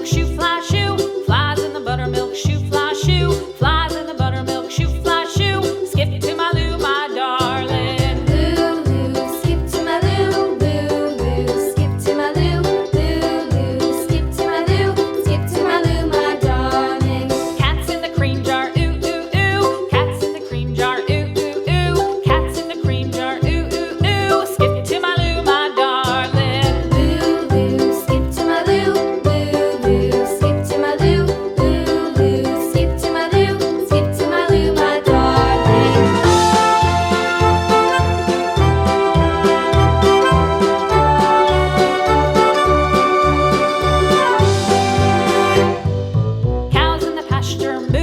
buttermilk shoe, fly shoe. Flies in the buttermilk shoe, fly shoe. Flies in the buttermilk shoe, fly shoe. Skip to my Lou, my darling. Lou, skip to my Lou. Lou, skip to my Lou. Lou, skip to my Lou. Skip to my Lou, my darling. Cat's in the cream jar, ooh, ooh, ooh. Cat's in the cream jar, ooh, ooh, ooh. Cat's in the cream jar, ooh, ooh, ooh. Skip to my Lou, my darling. Lou, skip to my Lou. Lou, skip to my Lou. Lou, skip to my Lou. Skip to my Lou, my darling. Cows in the pasture, moo,